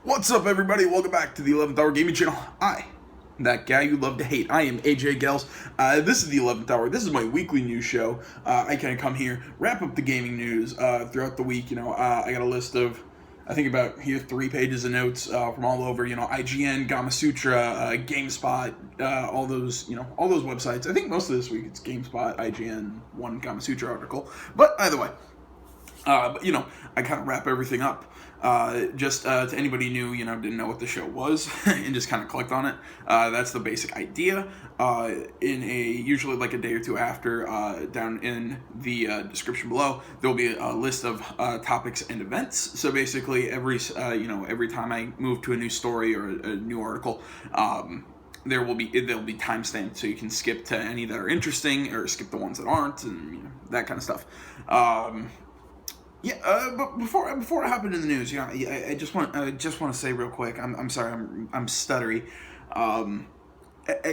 What's up, everybody? Welcome back to the 11th Hour Gaming Channel. That guy you love to hate. I am AJ Gels. This is the 11th Hour. This is my weekly news show. I kind of come here, wrap up the gaming news throughout the week. I got a list of, I think about here 3 pages of notes from all over. IGN, Gamasutra, GameSpot, all those websites. I think most of this week it's GameSpot, IGN, one Gamasutra article. But either way, I kind of wrap everything up. To anybody new, didn't know what the show was and just kind of clicked on it. That's the basic idea. Usually like a day or two after, down in the description below, there'll be a list of topics and events. So basically every time I move to a new story or a new article, there'll be timestamps so you can skip to any that are interesting or skip the ones that aren't, and that kind of stuff. But before I hop into the news, I just want to say real quick. I'm sorry, I'm stuttery.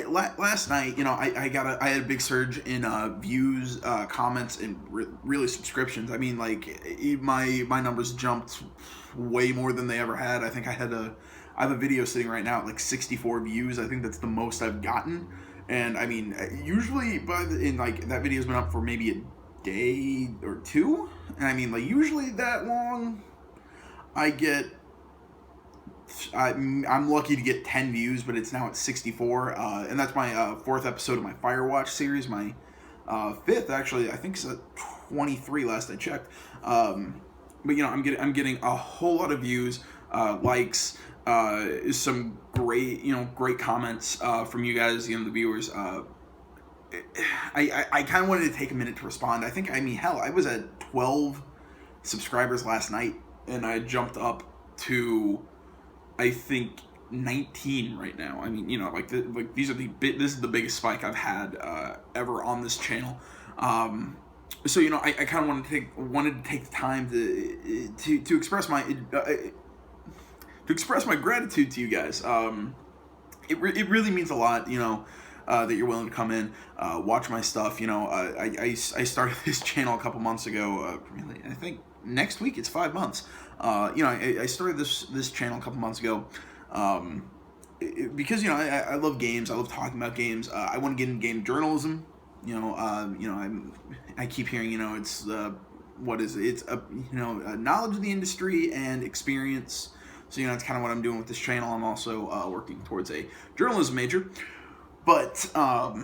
Last night, I had a big surge in views, comments, and really subscriptions. I mean, my numbers jumped way more than they ever had. I think I have a video sitting right now at like 64 views. I think that's the most I've gotten. And I mean, usually that video's been up for maybe a day or two, and I mean, usually that long, I'm lucky to get 10 views, but it's now at 64, and that's my 4th episode of my Firewatch series, my 5th, actually. I think it's at 23 last I checked. But I'm getting a whole lot of views, likes, some great comments from you guys, the viewers. I kind of wanted to take a minute to respond. I was at 12 subscribers last night, and I jumped up to, I think, 19 right now. I mean, this is the biggest spike I've had ever on this channel. So I kind of wanted to take the time to express my gratitude to you guys. It really means a lot, that you're willing to come in, watch my stuff. I started this channel a couple months ago. Really, I think next week it's 5 months. I started this channel a couple months ago because I love games. I love talking about games. I want to get into game journalism. I keep hearing it's what is it? It's knowledge of the industry and experience. So it's kind of what I'm doing with this channel. I'm also working towards a journalism major. But I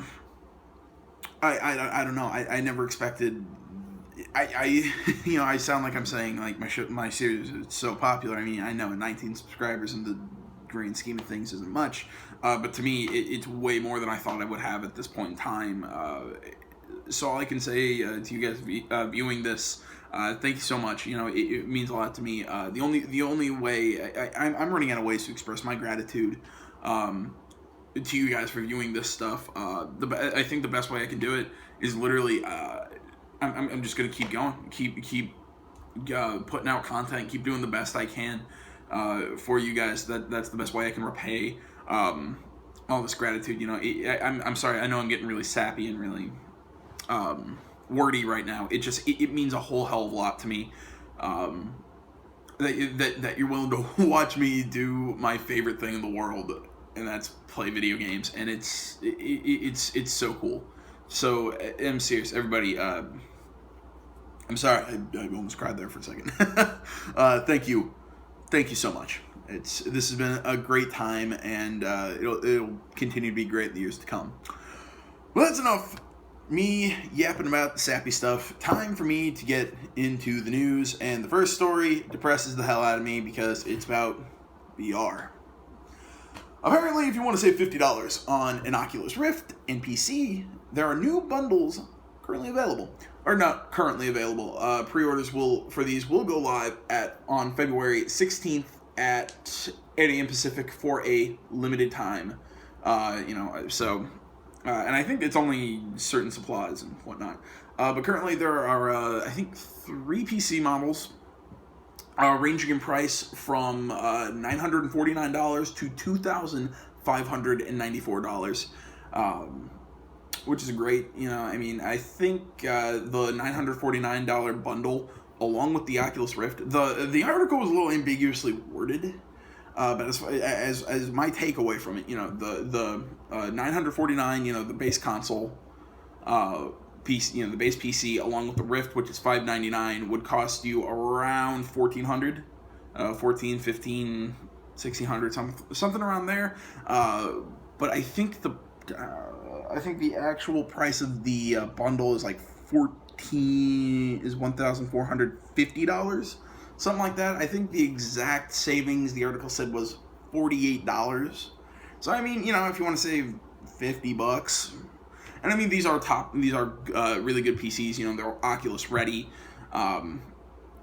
don't know. I never expected. I sound like I'm saying like my series is so popular. I mean, I know 19 subscribers in the grand scheme of things isn't much, but to me it's way more than I thought I would have at this point in time. So all I can say to you guys viewing this, thank you so much. It means a lot to me. The only way I'm running out of ways to express my gratitude. To you guys for viewing this stuff. I think the best way I can do it is literally, I'm just gonna keep going, keep putting out content, keep doing the best I can for you guys. That's the best way I can repay all this gratitude. I'm sorry. I know I'm getting really sappy and really wordy right now. It means a whole hell of a lot to me. That you're willing to watch me do my favorite thing in the world, and that's play video games, and it's so cool. So I'm serious, everybody. I'm sorry, I almost cried there for a second. Thank you so much. This has been a great time, and it'll continue to be great in the years to come. Well, that's enough me yapping about the sappy stuff. Time for me to get into the news, and the first story depresses the hell out of me because it's about VR. Apparently, if you want to save $50 on an Oculus Rift and PC, there are new bundles currently available. Or not currently available. Pre-orders for these will go live on February 16th at 8 a.m. Pacific for a limited time. And I think it's only certain supplies and whatnot. But currently there are, I think, 3 PC models ranging in price from $949 to $2,594, which is great. I think the $949 bundle, along with the Oculus Rift, the article was a little ambiguously worded. But as my takeaway from it, the 949, the base console, PC, the base PC along with the Rift, which is $599, would cost you around 1,400, 14, 15, 1,600, something around there. But I think the actual price of the bundle is like $1,450, something like that. I think the exact savings the article said was $48. So I mean, if you want to save $50, and I mean these are really good PCs. They're Oculus ready, and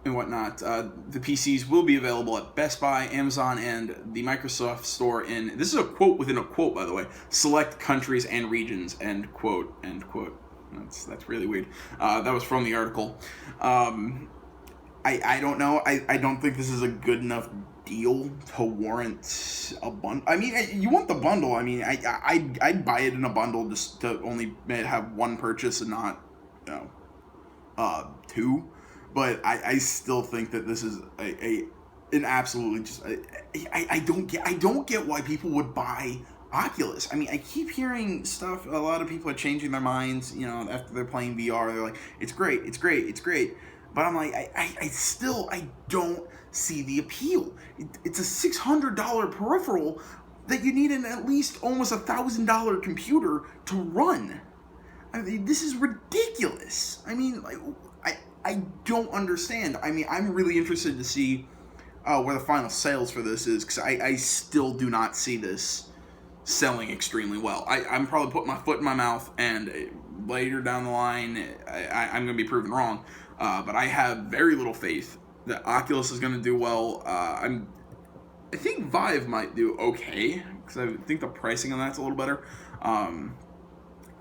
whatnot. The PCs will be available at Best Buy, Amazon, and the Microsoft Store in, this is a quote within a quote, by the way, select countries and regions, end quote, end quote. That's really weird. That was from the article. I don't know. I don't think this is a good enough deal to warrant a bundle. I mean, you want the bundle. I mean, I'd buy it in a bundle just to only have one purchase and not, two. But I still think that this is an absolutely just I don't get why people would buy Oculus. I mean, I keep hearing stuff. A lot of people are changing their minds. After they're playing VR, they're like, it's great, it's great, it's great. But I'm like, I still don't see the appeal. It's a $600 peripheral that you need an at least almost $1,000 computer to run. I mean, this is ridiculous. I mean, like, I don't understand. I mean, I'm really interested to see where the final sales for this is, because I still do not see this selling extremely well. I'm probably putting my foot in my mouth, and later down the line, I'm going to be proven wrong. But I have very little faith that Oculus is going to do well. I think Vive might do okay, because I think the pricing on that's a little better.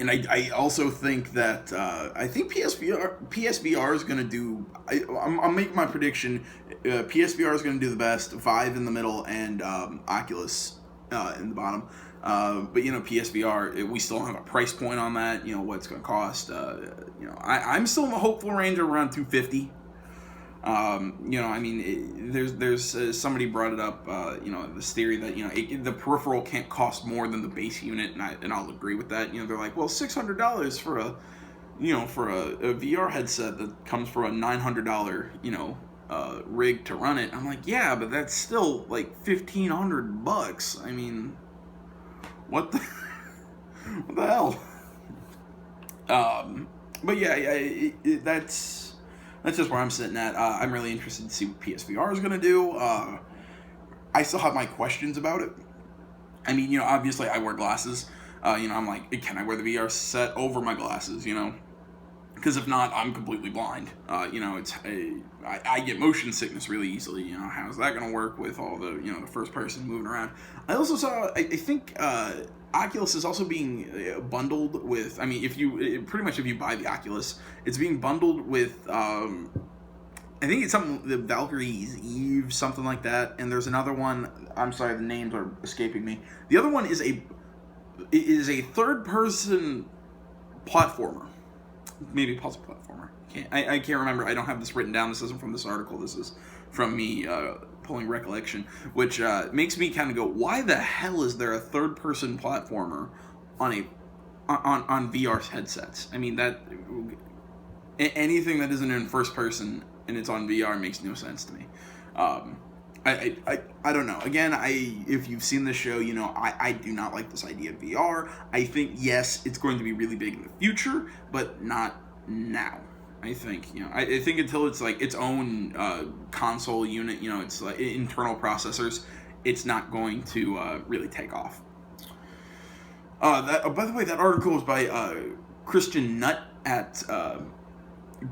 And I also think that I think PSVR is going to do. I'm making my prediction. PSVR is going to do the best. Vive in the middle, and Oculus in the bottom. But PSVR, we still don't have a price point on that. What it's going to cost. I'm still in the hopeful range of around $250. I mean, there's somebody brought it up. This theory that the peripheral can't cost more than the base unit, and I'll agree with that. They're like, well, $600 for a VR headset that comes for a $900 rig to run it. I'm like, yeah, but that's still like $1,500. I mean, what the hell? But yeah, that's just where I'm sitting at. I'm really interested to see what PSVR is going to do. I still have my questions about it. I mean, obviously I wear glasses. I'm like, can I wear the VR set over my glasses, Because if not, I'm completely blind. I get motion sickness really easily. How's that going to work with all the, the first person moving around? I also saw, I think Oculus is also being bundled with, I mean, if you buy the Oculus, it's being bundled with, I think it's something, the Valkyrie's Eve, something like that. And there's another one, I'm sorry, the names are escaping me. The other one is a third person platformer. Maybe puzzle platformer. I can't remember. I don't have this written down. This isn't from this article. This is from me pulling recollection, which makes me kind of go, why the hell is there a third-person platformer on VR headsets? I mean, that anything that isn't in first person and it's on VR makes no sense to me. I don't know. Again, if you've seen the show, I do not like this idea of VR. I think, yes, it's going to be really big in the future, but not now. I think, I think until it's like its own console unit, it's like internal processors, it's not going to really take off. By the way, that article was by Christian Nutt at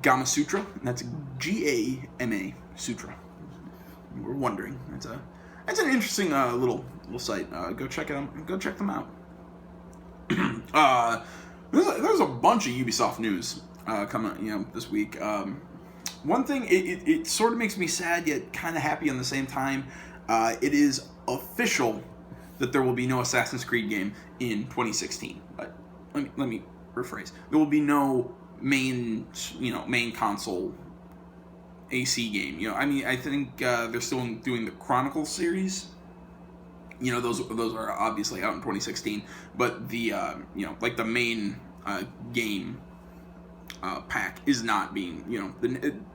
Gama Sutra. And that's GAMA Sutra. We're wondering. That's an interesting little site. Go check it out. Go check them out. There's a bunch of Ubisoft news coming, this week. One thing, it sort of makes me sad yet kind of happy on the same time. It is official that there will be no Assassin's Creed game in 2016. But let me rephrase. There will be no main console AC game. I mean, I think they're still doing the Chronicles series. those are obviously out in 2016, but the like the main game pack is not being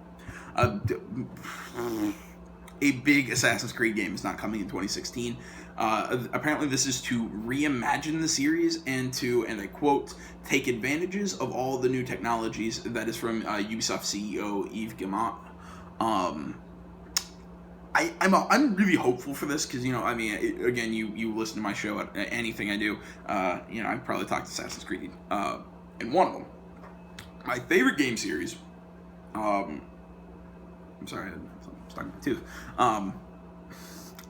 a big Assassin's Creed game is not coming in 2016. Apparently this is to reimagine the series and to, and I quote, take advantages of all the new technologies. That is from Ubisoft CEO Yves Guillemot. I'm really hopeful for this because, again, you listen to my show, anything I do, I've probably talked Assassin's Creed in one of them. My favorite game series, I'm sorry, I'm stuck in my tooth.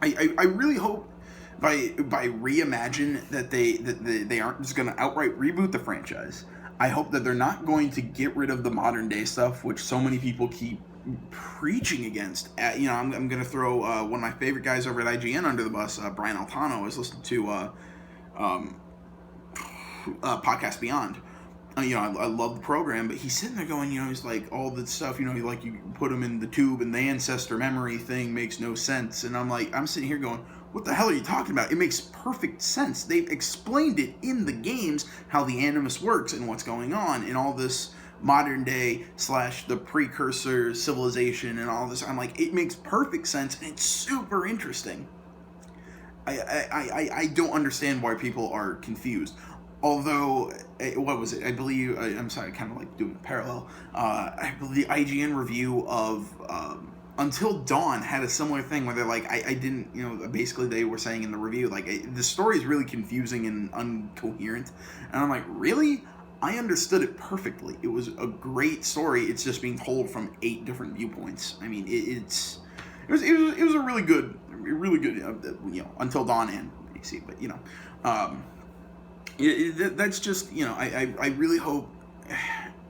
I really hope by reimagine that they aren't just going to outright reboot the franchise. I hope that they're not going to get rid of the modern day stuff, which so many people keep preaching against. I'm going to throw one of my favorite guys over at IGN under the bus, Brian Altano. I was listening to Podcast Beyond. I love the program, but he's sitting there going, he's like, all the stuff, you put them in the tube and the ancestor memory thing makes no sense. And I'm sitting here going, what the hell are you talking about? It makes perfect sense. They've explained it in the games, how the Animus works and what's going on and all this modern day / the precursor civilization and all this. I'm like, it makes perfect sense and it's super interesting. I don't understand why people are confused. Although, what was it? I believe, I'm sorry, kind of like doing a parallel. I believe the IGN review of Until Dawn had a similar thing where they're like, I didn't, basically they were saying in the review, like, the story is really confusing and incoherent. And I'm like, really? I understood it perfectly. It was a great story. It's just being told from 8 different viewpoints. I mean, it was a really good, Until Dawn and AC, but, that's just, I really hope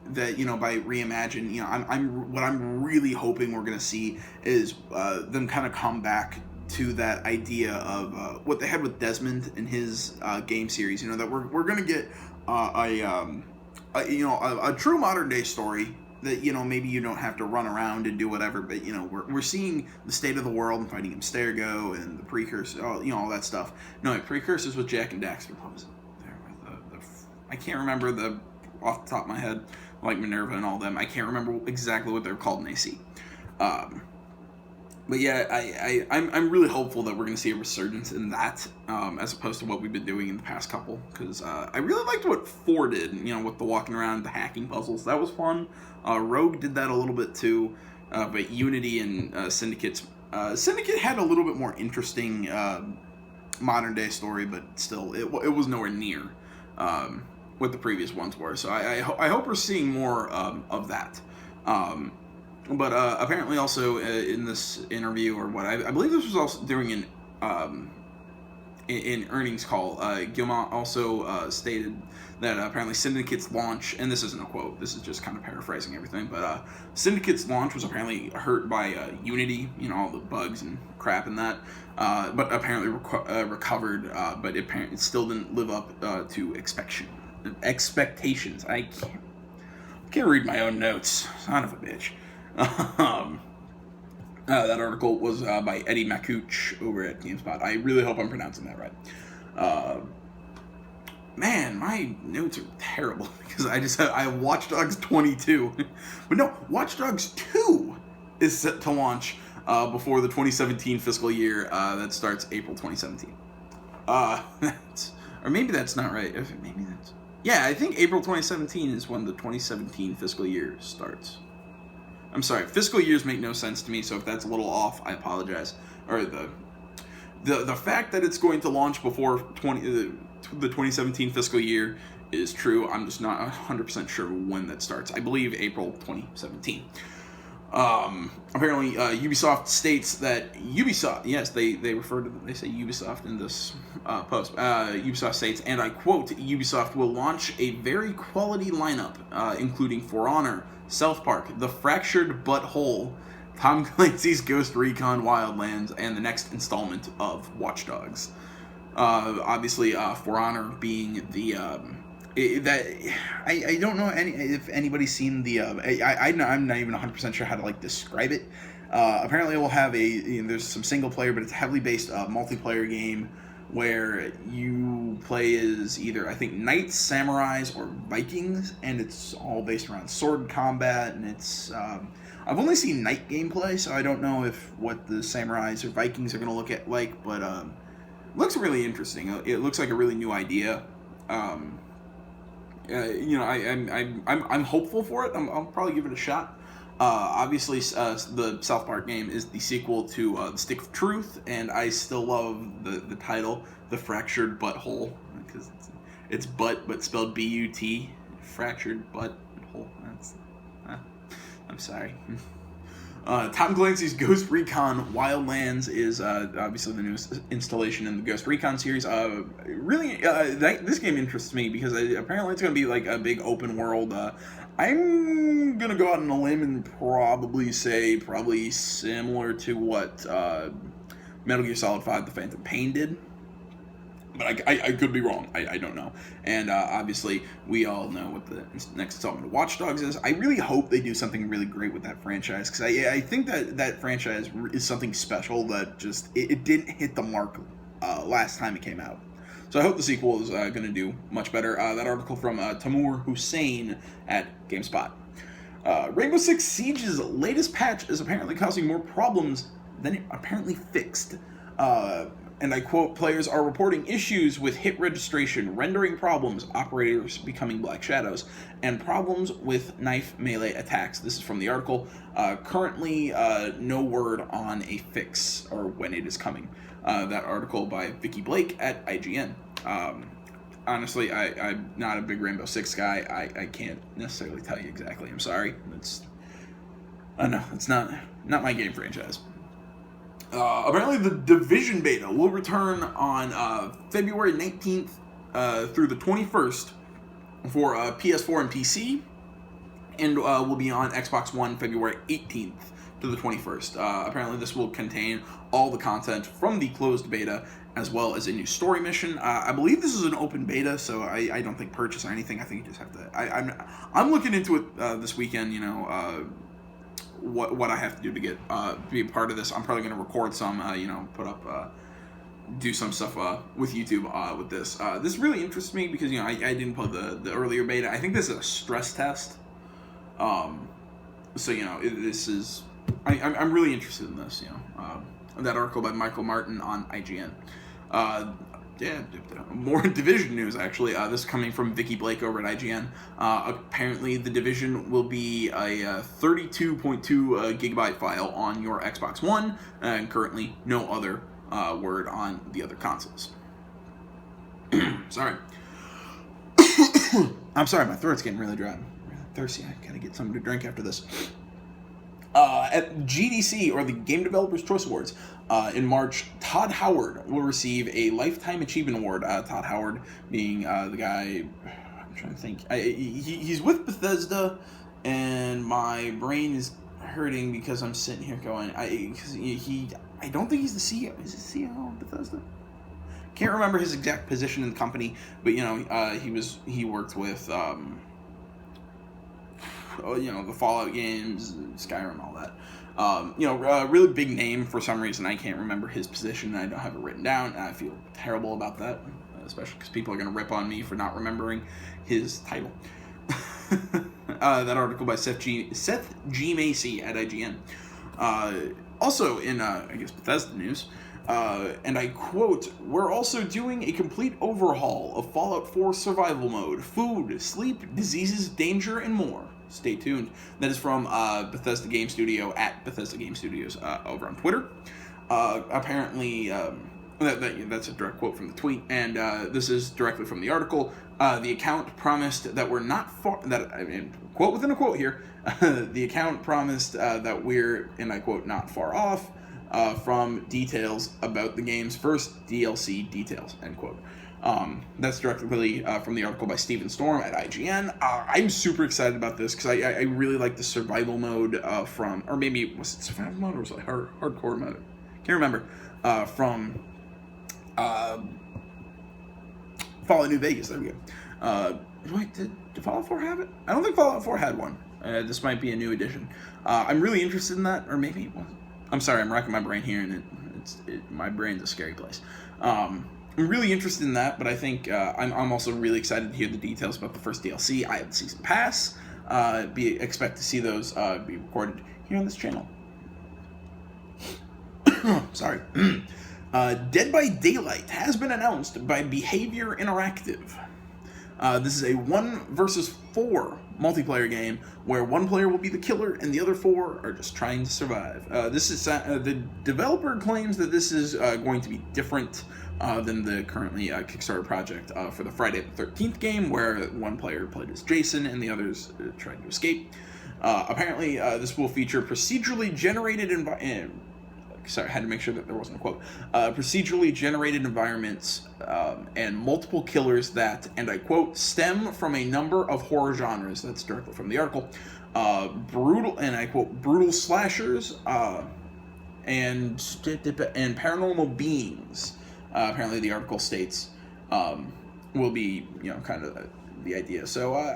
that, by reimagine, what I'm really hoping we're going to see is them kind of come back to that idea of what they had with Desmond in his game series, that we're going to get a true modern day story that, maybe you don't have to run around and do whatever, but, we're seeing the state of the world and fighting Abstergo and the precursor, all that stuff. No, precursors with Jack and Daxter. What was it? I can't remember off the top of my head, like Minerva and all them. I can't remember exactly what they're called in AC. But yeah, I'm really hopeful that we're going to see a resurgence in that, as opposed to what we've been doing in the past couple. Because I really liked what 4 did, with the walking around, the hacking puzzles. That was fun. Rogue did that a little bit too. But Unity and Syndicate had a little bit more interesting modern day story, but still, it was nowhere near what the previous ones were. So I hope we're seeing more of that. But apparently also in this interview, or what, I believe this was also during an earnings call, Guillemot also stated that apparently Syndicate's launch, and this isn't a quote, this is just kind of paraphrasing everything, but Syndicate's launch was apparently hurt by Unity, all the bugs and crap and that, but apparently recovered, but it still didn't live up to expectations. I can't read my own notes, son of a bitch. That article was by Eddie Makuch over at GameSpot. I really hope I'm pronouncing that right. Man, my notes are terrible because I have Watch Dogs 22. But no, Watch Dogs 2 is set to launch before the 2017 fiscal year that starts April 2017. Or maybe that's not right. Maybe that's... Yeah, I think April 2017 is when the 2017 fiscal year starts. I'm sorry, fiscal years make no sense to me, so if that's a little off, I apologize. Or the fact that it's going to launch before the 2017 fiscal year is true. I'm just not 100% sure when that starts. I believe April 2017. Apparently, Ubisoft states that yes, they say Ubisoft in this post. Ubisoft states, and I quote, Ubisoft will launch a very quality lineup, including For Honor, South Park, The Fractured Butthole, Tom Clancy's Ghost Recon Wildlands, and the next installment of Watch Dogs. Obviously, For Honor being the I don't know if anybody's seen the I'm not even 100% sure how to describe it. Apparently, it will have there's some single player, but it's a heavily based multiplayer game. where you play as either, I think, knights, samurais, or Vikings, and it's all based around sword combat, and it's... I've only seen knight gameplay, so I don't know what the samurais or Vikings are going to look at like, but it looks really interesting. It looks like a really new idea. I'm hopeful for it. I'll probably give it a shot. Obviously, the South Park game is the sequel to The Stick of Truth, and I still love the title, The Fractured Butthole, because it's butt, but spelled B-U-T, Fractured Butthole. I'm sorry. Tom Clancy's Ghost Recon Wildlands is obviously the newest installation in the Ghost Recon series. This game interests me because apparently it's going to be like a big open world. I'm going to go out on a limb and probably similar to what Metal Gear Solid 5 The Phantom Pain did. But I could be wrong. I don't know. And obviously, we all know what the next installment of Watch Dogs is. I really hope they do something really great with that franchise, because I think that franchise is something special that just it didn't hit the mark last time it came out. So I hope the sequel is going to do much better. That article from Tamoor Hussain at GameSpot. Rainbow Six Siege's latest patch is apparently causing more problems than it apparently fixed. And I quote, players are reporting issues with hit registration, rendering problems, operators becoming black shadows, and problems with knife melee attacks. This is from the article. Currently, no word on a fix or when it is coming. That article by Vicky Blake at IGN. Honestly, I'm not a big Rainbow Six guy. I can't necessarily tell you exactly. I'm sorry. It's not my game franchise. Apparently the Division beta will return on February 19th through the 21st for PS4 and PC, and will be on Xbox One February 18th to the 21st. Apparently this will contain all the content from the closed beta, as well as a new story mission. I believe this is an open beta, so I don't think purchase or anything. I think you just have to... I'm looking into it this weekend, what I have to do to get be a part of this. I'm probably going to record some, put up, do some stuff with YouTube with this. This really interests me because I didn't play the earlier beta. I think this is a stress test. This is I'm really interested in this. That article by Michael Martin on IGN. More Division news, actually. This is coming from Vicky Blake over at IGN. Apparently, the Division will be a 32.2 gigabyte file on your Xbox One, and currently no other word on the other consoles. Sorry. I'm sorry, my throat's getting really dry. I'm really thirsty. I gotta get something to drink after this. At GDC, or the Game Developers Choice Awards, in March, Todd Howard will receive a Lifetime Achievement Award. Todd Howard being the guy, I'm trying to think. He's with Bethesda, and my brain is hurting because I'm sitting here going, I don't think he's the CEO. Is he the CEO of Bethesda? Can't remember his exact position in the company, but he worked with the Fallout games, Skyrim, all that. A really big name. For some reason, I can't remember his position. I don't have it written down, and I feel terrible about that, especially because people are going to rip on me for not remembering his title. That article by Seth G. Macy at IGN. Also in, Bethesda news, and I quote, "We're also doing a complete overhaul of Fallout 4 survival mode, food, sleep, diseases, danger, and more. Stay tuned." That is from Bethesda Game Studio at Bethesda Game Studios over on Twitter. Apparently, that's a direct quote from the tweet, and this is directly from the article. The account promised that we're not far... quote within a quote here. The account promised that we're, and I quote, "not far off from details about the game's first DLC details," end quote. That's directly from the article by Steven Storm at IGN. I'm super excited about this because I really like the survival mode or maybe, was it survival mode or was it hardcore mode? Can't remember. From Fallout New Vegas. There we go. Wait, did Fallout 4 have it? I don't think Fallout 4 had one. This might be a new edition. I'm really interested in that, or maybe it wasn't. I'm sorry, I'm racking my brain here, and my brain's a scary place. I'm really interested in that, but I think I'm also really excited to hear the details about the first DLC. I have the season pass. Expect to see those be recorded here on this channel. Sorry. Dead by Daylight has been announced by Behavior Interactive. This is a 1 versus 4 multiplayer game where one player will be the killer and the other 4 are just trying to survive. This is the developer claims that this is going to be different than the currently Kickstarter project for the Friday the 13th game, where one player played as Jason and the others tried to escape. Apparently, this will feature procedurally generated sorry, I had to make sure that there wasn't a quote. Procedurally generated environments and multiple killers that, and I quote, stem from a number of horror genres. That's directly from the article. Brutal, and I quote, brutal slashers and paranormal beings. Apparently, the article states will be, kind of the idea. So a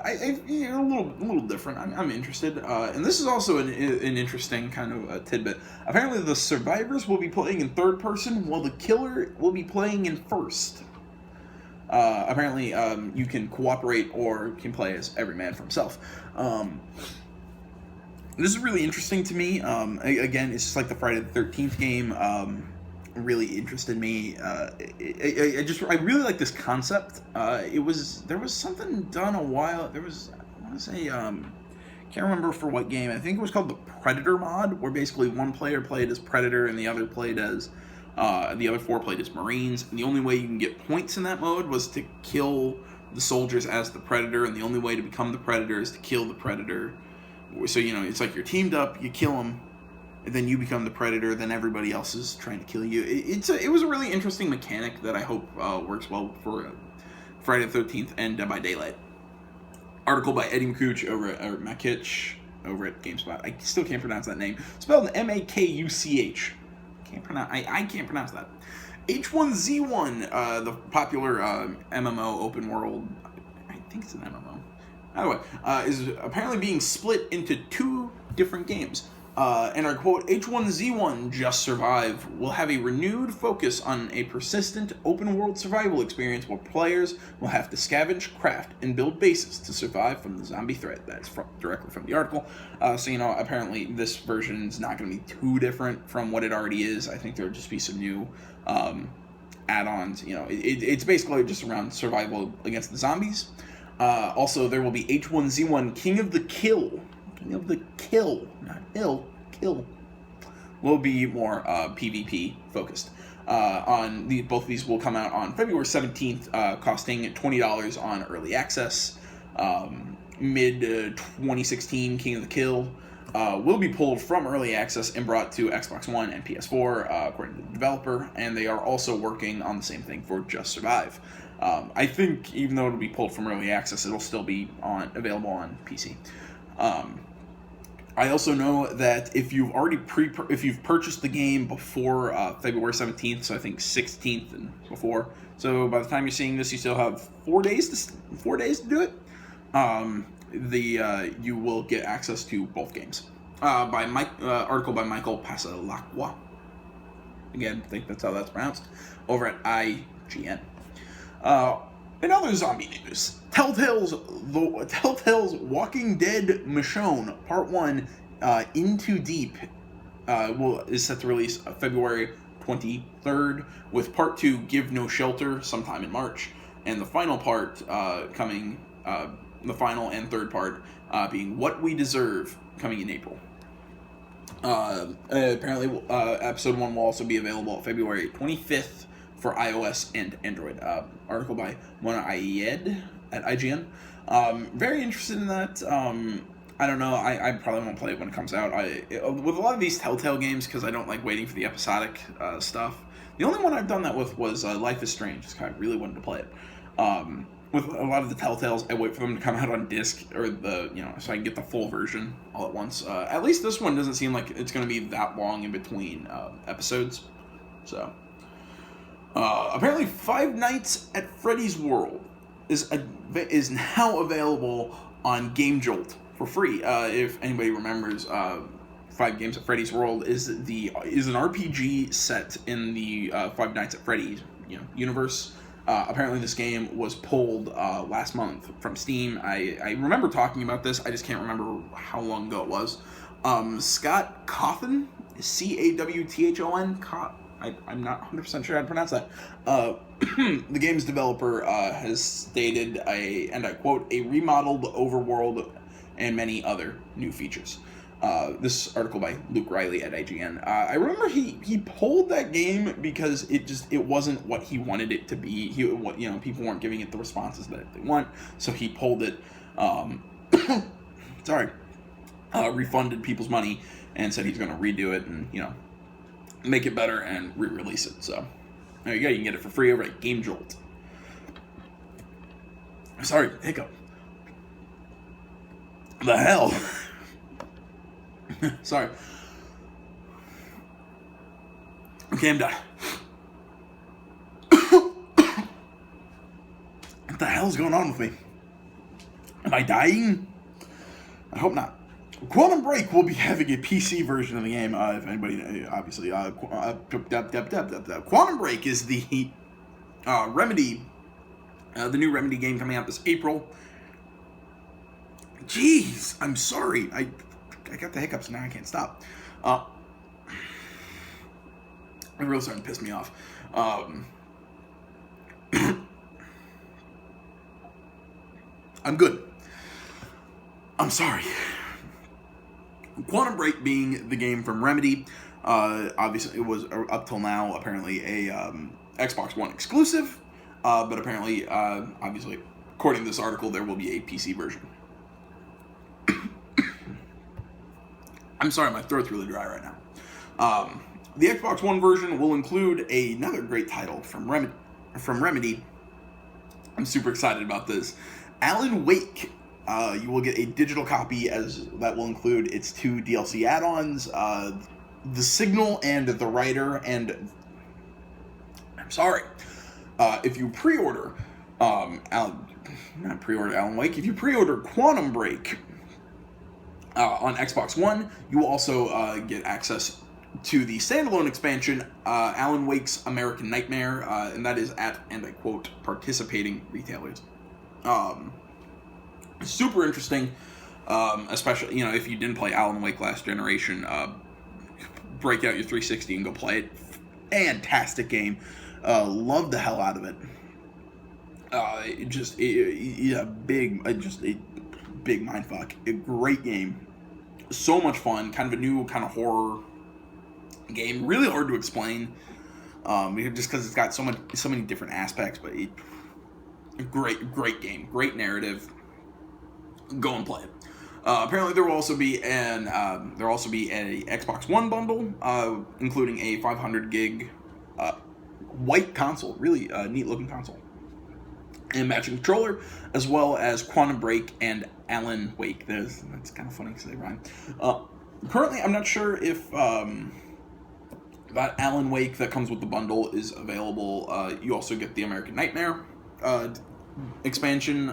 little different. I'm interested, and this is also an interesting kind of tidbit. Apparently, the survivors will be playing in third person, while the killer will be playing in first. Apparently, you can cooperate or can play as every man for himself. This is really interesting to me. Again, it's just like the Friday the 13th game. Really interested me. I really like this concept. There was something done a while. There was, I want to say, can't remember for what game. I think it was called the Predator mod, where basically one player played as Predator and the other played as the other 4 played as Marines. And the only way you can get points in that mode was to kill the soldiers as the Predator, and the only way to become the Predator is to kill the Predator. So it's like you're teamed up, you kill them. And then you become the Predator, then everybody else is trying to kill you. It was a really interesting mechanic that I hope works well for Friday the 13th and Dead by Daylight. Article by Eddie McCouch over at GameSpot. I still can't pronounce that name. Spelled Makuch. I can't pronounce that. H1Z1, the popular MMO open world. I think it's an MMO. Anyway, is apparently being split into 2 different games. And our quote, H1Z1 Just Survive will have a renewed focus on a persistent open-world survival experience where players will have to scavenge, craft, and build bases to survive from the zombie threat. That's directly from the article. So, apparently this version is not going to be too different from what it already is. I think there'll just be some new add-ons. It's basically just around survival against the zombies. Also, there will be H1Z1 King of the Kill. King of the Kill, not Hill, Kill, will be more PvP focused. Both of these will come out on February 17th, costing $20 on early access. Mid 2016 King of the Kill will be pulled from early access and brought to Xbox One and PS4, according to the developer, and they are also working on the same thing for Just Survive. I think even though it'll be pulled from early access, it'll still be available on PC. I also know that if you've already if you've purchased the game before February 17th, so I think 16th and before, so by the time you're seeing this, you still have 4 days to do it. You will get access to both games. Article by Michael Pasalacqua. Again, I think that's how that's pronounced. Over at IGN. In other zombie news, Telltale's Walking Dead Michonne Part 1 Into Deep is set to release February 23rd, with Part 2 Give No Shelter sometime in March, and the final part the final and third part being What We Deserve coming in April. Apparently, Episode 1 will also be available February 25th for iOS and Android. Article by Mona Ayed at IGN. Very interested in that. I don't know. I probably won't play it when it comes out. With a lot of these Telltale games, because I don't like waiting for the episodic stuff. The only one I've done that with was Life is Strange, because I really wanted to play it. With a lot of the Telltales, I wait for them to come out on disc, or so I can get the full version all at once. At least this one doesn't seem like it's going to be that long in between episodes. So, apparently, Five Nights at Freddy's World is now available on Game Jolt for free. If anybody remembers, Five Games at Freddy's World is an RPG set in the Five Nights at Freddy's universe. Apparently, this game was pulled last month from Steam. I remember talking about this. I just can't remember how long ago it was. Scott Cawthon, Cawthon. I'm not 100% sure how to pronounce that. The game's developer has stated, and I quote, a remodeled overworld and many other new features. This article by Luke Riley at IGN. I remember he pulled that game because it wasn't what he wanted it to be. People weren't giving it the responses that they want, so he pulled it. Refunded people's money and said he's going to redo it and make it better and re-release it. So there you go. You can get it for free over at Game Jolt. Sorry, hiccup. The hell. Sorry. Okay, I'm done. What the hell's going on with me? Am I dying? I hope not. Quantum Break will be having a PC version of the game. If anybody, obviously, Quantum Break is the Remedy, the new Remedy game coming out this April. Jeez, I'm sorry. I got the hiccups and now I can't stop. It really starting to piss me off. I'm good. I'm sorry. Quantum Break being the game from Remedy, obviously it was up till now apparently a Xbox One exclusive, but apparently, obviously, according to this article, there will be a PC version. I'm sorry, my throat's really dry right now. The Xbox One version will include another great title from Remedy. I'm super excited about this. Alan Wake. You will get a digital copy that will include its 2 DLC add-ons, The Signal and The Writer, and I'm sorry, if you pre-order Alan Wake, if you pre-order Quantum Break on Xbox One, you will also get access to the standalone expansion, Alan Wake's American Nightmare, and that is at, and I quote, participating retailers. Super interesting, especially, if you didn't play Alan Wake last generation, break out your 360 and go play it. Fantastic game. Love the hell out of it. A big mindfuck. A great game. So much fun. Kind of a new kind of horror game. Really hard to explain, just because it's got so many different aspects, but great game. Great narrative. Go and play it. Apparently, there will also be a Xbox One bundle, including a 500 gig white console, really neat looking console, and matching controller, as well as Quantum Break and Alan Wake. That's kind of funny because they rhyme. Currently, I'm not sure if that Alan Wake that comes with the bundle is available. You also get the American Nightmare expansion.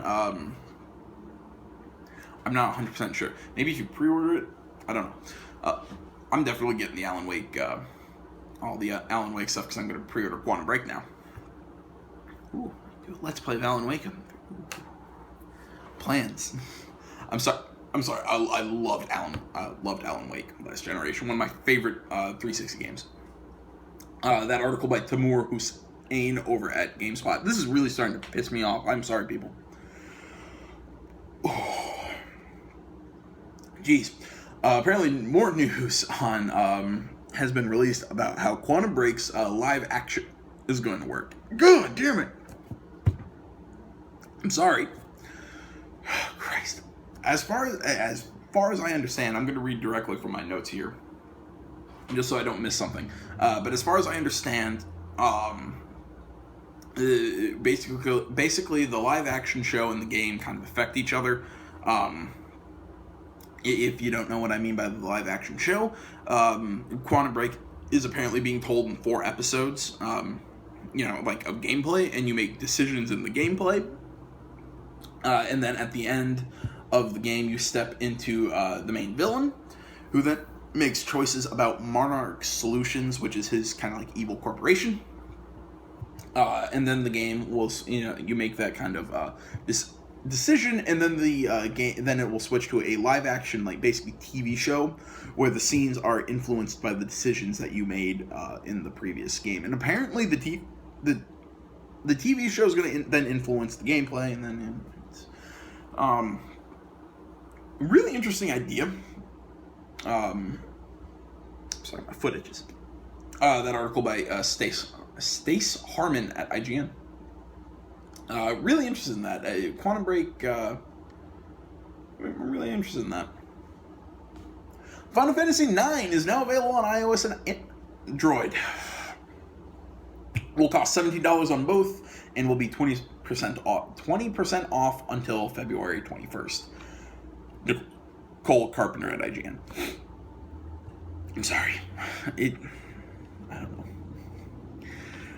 I'm not 100% sure. Maybe if you pre-order it, I don't know. I'm definitely getting the Alan Wake, all the Alan Wake stuff, because I'm going to pre-order Quantum Break now. Ooh, let's play Alan Wake. Plans. I'm sorry. I loved Alan Wake last generation. One of my favorite 360 games. That article by Timur Hussain over at GameSpot. This is really starting to piss me off. I'm sorry, people. Jeez. Apparently, more news has been released about how Quantum Break's live action is going to work. God damn it! I'm sorry. Christ. As far as I understand, I'm going to read directly from my notes here, just so I don't miss something. But as far as I understand, basically the live action show and the game kind of affect each other. If you don't know what I mean by the live action show, Quantum Break is apparently being told in 4 episodes, of gameplay, and you make decisions in the gameplay. And then at the end of the game, you step into the main villain, who then makes choices about Monarch Solutions, which is his kind of like evil corporation. And then the game will, you make that kind of this decision, and then the game, then it will switch to a live action, like basically TV show, where the scenes are influenced by the decisions that you made in the previous game. And apparently, the TV show is going to then influence the gameplay, and then it's really interesting idea. Sorry, my foot itches. That article by Stace Harmon at IGN. Really interested in that. Quantum Break, I'm really interested in that. Final Fantasy IX is now available on iOS and Android. Will cost $17 on both, and will be 20% off until February 21st. Nicole Carpenter at IGN. I'm sorry. I don't know.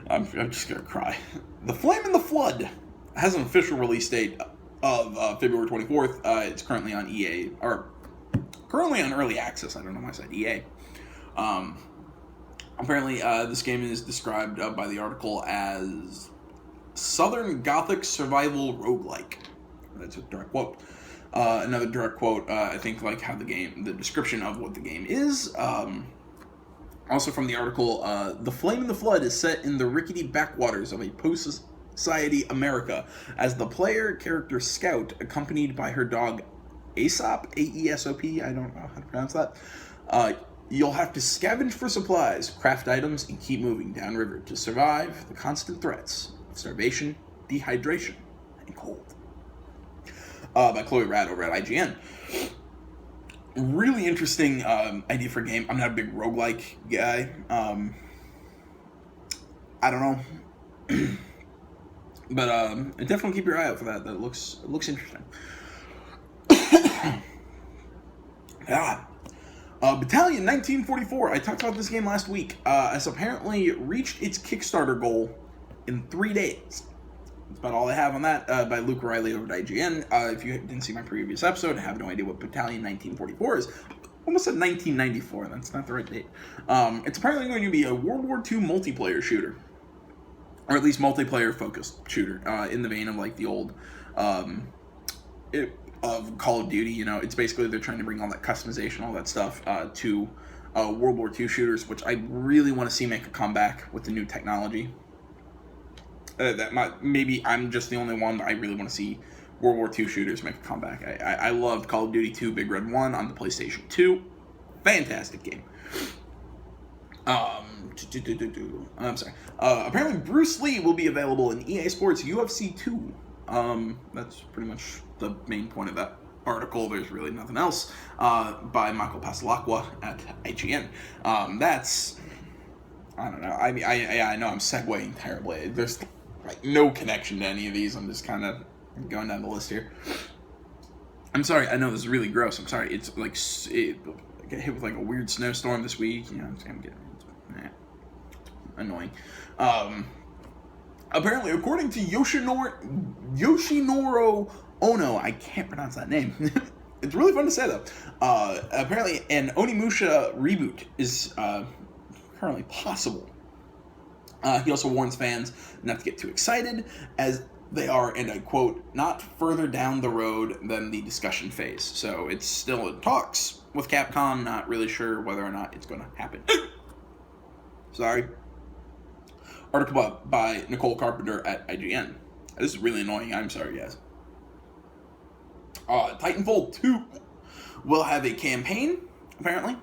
I'm just gonna cry. The Flame and the Flood has an official release date of February 24th. It's currently on EA, or currently on early access. I don't know why I said EA. Apparently, this game is described by the article as Southern Gothic survival roguelike. That's a direct quote. Another direct quote, I think, like how the description of what the game is. Also from the article, The Flame and the Flood is set in the rickety backwaters of a post-society America as the player character Scout, accompanied by her dog Aesop, A-E-S-O-P, I don't know how to pronounce that. You'll have to scavenge for supplies, craft items, and keep moving downriver to survive the constant threats of starvation, dehydration, and cold. By Chloe Rad over at IGN. Really interesting idea for a game. I'm not a big roguelike guy. I don't know. But definitely keep your eye out for that. That looks interesting. Battalion 1944. I talked about this game last week. Has apparently reached its Kickstarter goal in 3 days. That's about all I have on that, by Luke Riley over at IGN. If you didn't see my previous episode, I have no idea what Battalion 1944 is. Almost said 1994, that's not the right date. It's apparently going to be a World War II multiplayer shooter. Or at least multiplayer-focused shooter, in the vein of like the old of Call of Duty. It's basically they're trying to bring all that customization, all that stuff, to World War II shooters, which I really want to see make a comeback with the new technology. Maybe I'm just the only one, but I really want to see World War II shooters make a comeback. I loved Call of Duty 2 Big Red 1 on the PlayStation 2. Fantastic game. I'm sorry. Apparently Bruce Lee will be available in EA Sports UFC 2. That's pretty much the main point of that article. There's really nothing else. By Michael Passalacqua at IGN. That's... I don't know. I mean, I know I'm segueing terribly. There's like no connection to any of these. I'm just kind of going down the list here. I'm sorry. I know this is really gross. I'm sorry. It's like I got hit with like a weird snowstorm this week. I'm getting annoying. Apparently, according to Yoshinoro Ono, I can't pronounce that name. It's really fun to say though. Apparently, an Onimusha reboot is currently possible. He also warns fans not to get too excited, as they are, and I quote, not further down the road than the discussion phase. So it's still in talks with Capcom, not really sure whether or not it's going to happen. Sorry. Article by Nicole Carpenter at IGN. This is really annoying. I'm sorry, guys. Titanfall 2 will have a campaign, apparently.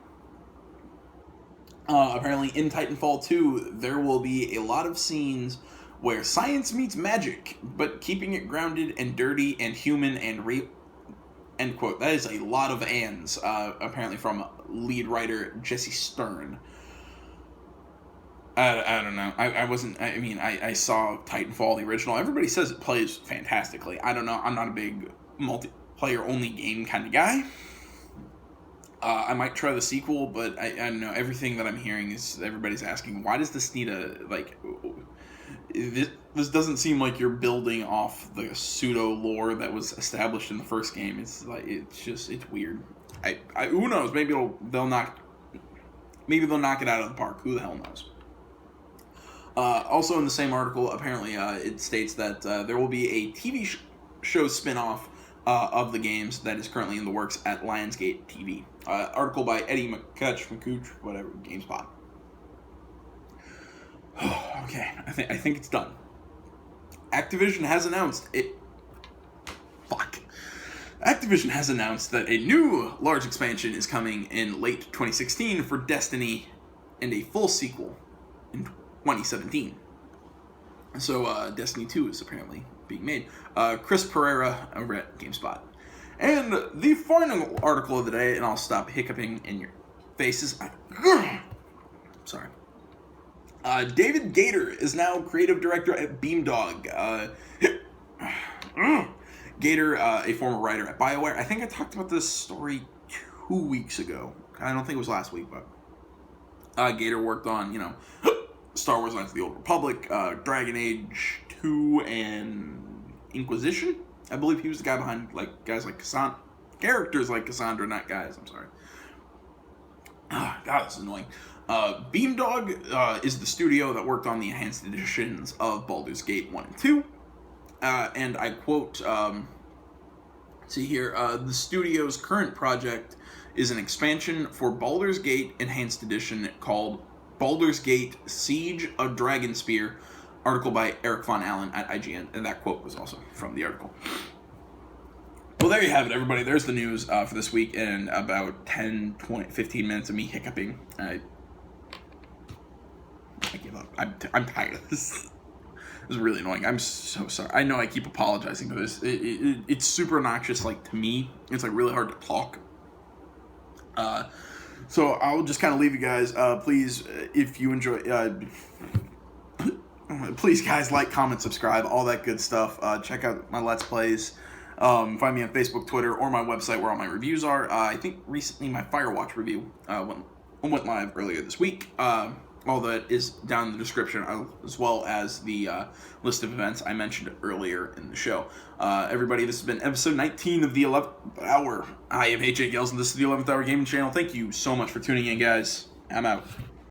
Apparently in Titanfall 2, there will be a lot of scenes where science meets magic, but keeping it grounded and dirty and human and real. End quote. That is a lot of ands, apparently from lead writer Jesse Stern. I don't know. I saw Titanfall, the original. Everybody says it plays fantastically. I don't know. I'm not a big multiplayer-only game kind of guy. I might try the sequel, but I don't know. Everything that I'm hearing is everybody's asking, why does this need a, like... This doesn't seem like you're building off the pseudo lore that was established in the first game. It's weird. Who knows? Maybe they'll knock it out of the park. Who the hell knows? Also in the same article, apparently it states that there will be a TV show spin-off of the games that is currently in the works at Lionsgate TV. Article by Eddie McCutch, whatever, GameSpot. Okay, I think it's done. Activision has announced Activision has announced that a new large expansion is coming in late 2016 for Destiny, and a full sequel in 2017. So Destiny 2 is apparently being made. Chris Pereira over at GameSpot. And the final article of the day, and I'll stop hiccuping in your faces. Sorry. David Gator is now creative director at Beamdog. Gator, a former writer at BioWare. I think I talked about this story 2 weeks ago. I don't think it was last week, but Gator worked on, Star Wars Knights of the Old Republic, Dragon Age 2, and Inquisition. I believe he was the guy behind guys like Cassandra. Characters like Cassandra, not guys, I'm sorry. God, this is annoying. Beamdog is the studio that worked on the enhanced editions of Baldur's Gate 1 and 2. And I quote, see here, the studio's current project is an expansion for Baldur's Gate Enhanced Edition called Baldur's Gate Siege of Dragonspear, article by Eric Von Allen at IGN, and that quote was also from the article. Well, there you have it, everybody. There's the news for this week, and about 10, 20, 15 minutes of me hiccuping. I give up. I'm tired of this. This is really annoying. I'm so sorry. I know I keep apologizing for this. It's super obnoxious, to me. It's, really hard to talk. So I'll just kind of leave you guys. Please, if you enjoy... please, guys, like, comment, subscribe, all that good stuff. Check out my Let's Plays. Find me on Facebook, Twitter, or my website where all my reviews are. I think recently my Firewatch review went live earlier this week. All that is down in the description, as well as the list of events I mentioned earlier in the show. Everybody, this has been episode 19 of the 11th Hour. I am AJ Gels, and this is the 11th Hour Gaming Channel. Thank you so much for tuning in, guys. I'm out.